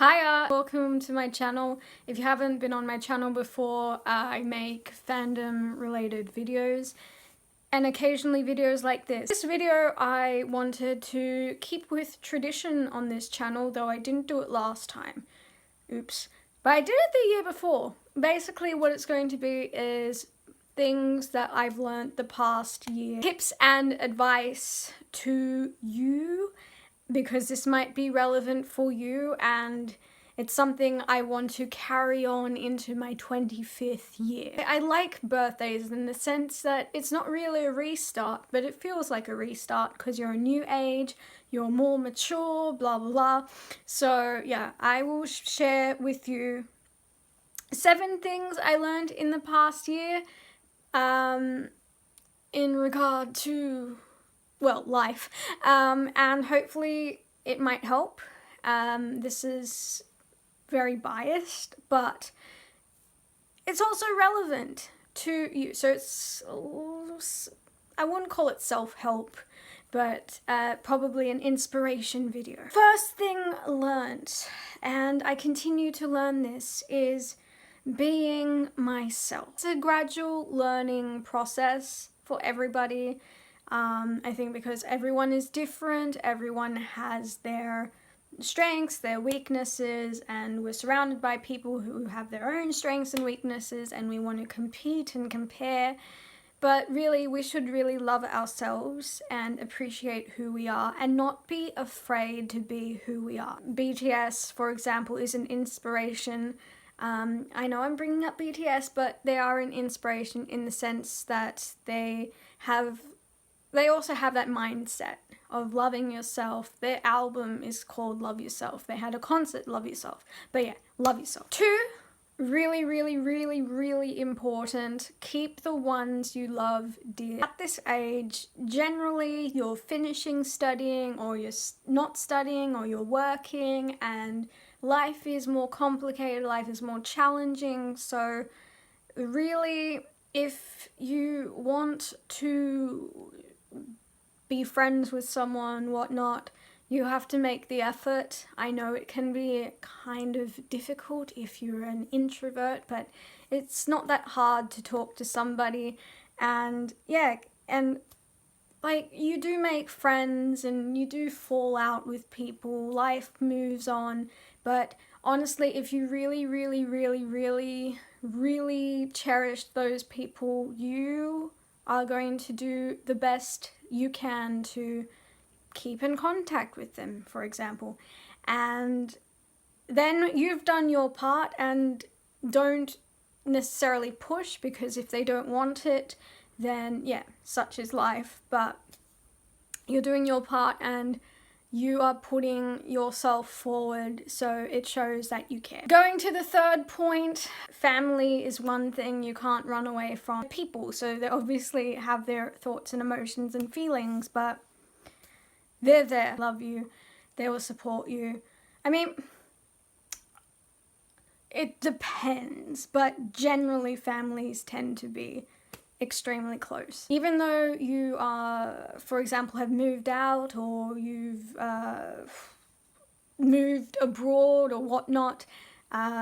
Hiya! Welcome to my channel. If you haven't been on my channel before, I make fandom related videos and occasionally videos like this. This video I wanted to keep with tradition on this channel, though I didn't do it last time. Oops. But I did it the year before. Basically what it's going to be is things that I've learned the past year. Tips and advice to you, because this might be relevant for you and it's something I want to carry on into my 25th year. I like birthdays in the sense that it's not really a restart, but it feels like a restart because you're a new age, you're more mature, blah blah blah. So yeah, I will share with you 7 things I learned in the past year in regard to, well, life, and hopefully it might help. This is very biased, but it's also relevant to you, so it's, I wouldn't call it self-help, but probably an inspiration video. First thing learned, and I continue to learn this, is being myself. It's a gradual learning process for everybody. I think because everyone is different, everyone has their strengths, their weaknesses, and we're surrounded by people who have their own strengths and weaknesses, and we want to compete and compare. But really, we should really love ourselves and appreciate who we are and not be afraid to be who we are. BTS, for example, is an inspiration. I know I'm bringing up BTS, but they are an inspiration in the sense that they also have that mindset of loving yourself. Their album is called Love Yourself. They had a concert, Love Yourself. But yeah, love yourself. 2, really, really, really, really important, keep the ones you love dear. At this age, generally you're finishing studying, or you're not studying, or you're working, and life is more complicated, life is more challenging. So really, if you want to be friends with someone, whatnot, you have to make the effort. I know it can be kind of difficult if you're an introvert, but it's not that hard to talk to somebody. And yeah, and like, you do make friends and you do fall out with people, life moves on, but honestly, if you really, really, really, really, really cherish those people, you are going to do the best you can to keep in contact with them, for example. And then you've done your part, and don't necessarily push, because if they don't want it, then yeah, such is life. But you're doing your part and you are putting yourself forward, so it shows that you care. Going to the third point, family is one thing you can't run away from. People, so they obviously have their thoughts and emotions and feelings, but they're there, love you, they will support you. I mean, it depends, but generally families tend to be extremely close. Even though you are, for example, have moved out, or you've moved abroad or whatnot,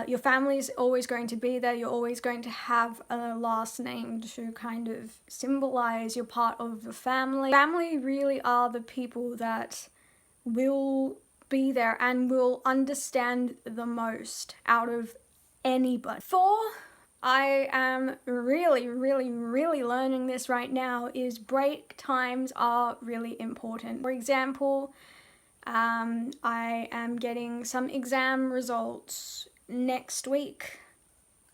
your family is always going to be there. You're always going to have a last name to kind of symbolize you're part of the family. Family really are the people that will be there and will understand the most out of anybody. 4, I am really, really, really learning this right now, is break times are really important. For example, I am getting some exam results next week,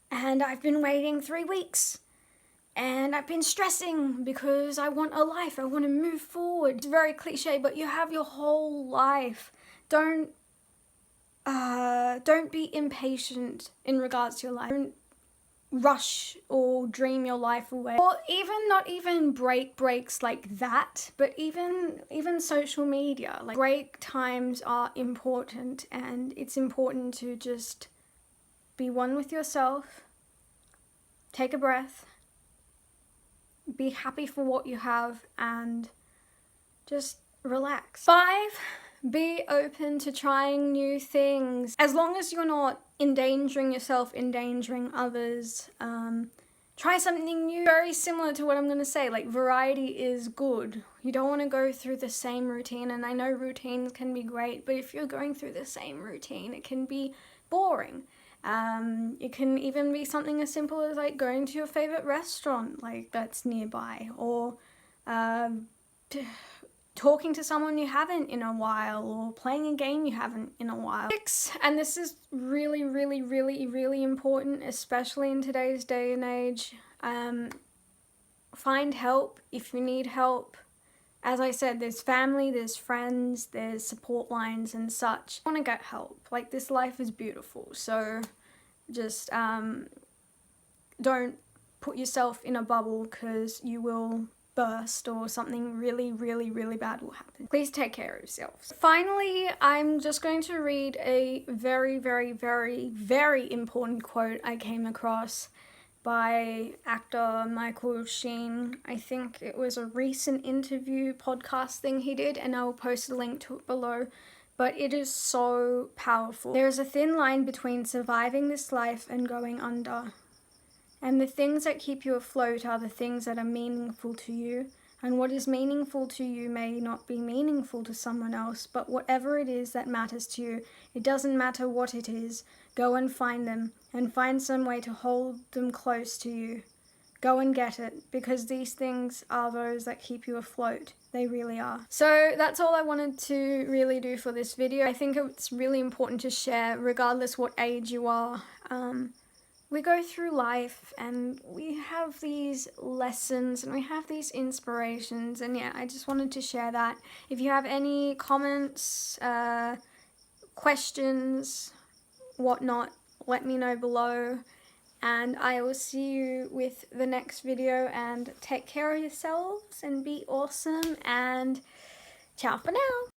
and I've been waiting 3 weeks, and I've been stressing because I want a life, I want to move forward. It's very cliche, but you have your whole life. Don't be impatient in regards to your life. Don't rush or dream your life away, or even not even breaks like that, but even social media. Like, break times are important, and it's important to just be one with yourself, take a breath, be happy for what you have, and just relax. 5, Be open to trying new things. As long as you're not endangering yourself, endangering others, try something new. Very similar to what I'm going to say, like variety is good. You don't want to go through the same routine, and I know routines can be great, but if you're going through the same routine, it can be boring. It can even be something as simple as like going to your favorite restaurant, like that's nearby, or talking to someone you haven't in a while, or playing a game you haven't in a while. And this is really, really, really, really important, especially in today's day and age. Find help if you need help. As I said, there's family, there's friends, there's support lines and such. I want to get help. Like, this life is beautiful, so just don't put yourself in a bubble, because you will burst or something really, really, really bad will happen. Please take care of yourselves. Finally, I'm just going to read a very, very, very, very important quote I came across by actor Michael Sheen. I think it was a recent interview podcast thing he did, and I will post a link to it below. But it is so powerful. There is a thin line between surviving this life and going under. And the things that keep you afloat are the things that are meaningful to you. And what is meaningful to you may not be meaningful to someone else, but whatever it is that matters to you, it doesn't matter what it is. Go and find them, and find some way to hold them close to you. Go and get it, because these things are those that keep you afloat. They really are. So that's all I wanted to really do for this video. I think it's really important to share, regardless what age you are. We go through life and we have these lessons and we have these inspirations, and yeah, I just wanted to share that. If you have any comments, questions, whatnot, let me know below, and I will see you with the next video, and take care of yourselves and be awesome, and ciao for now.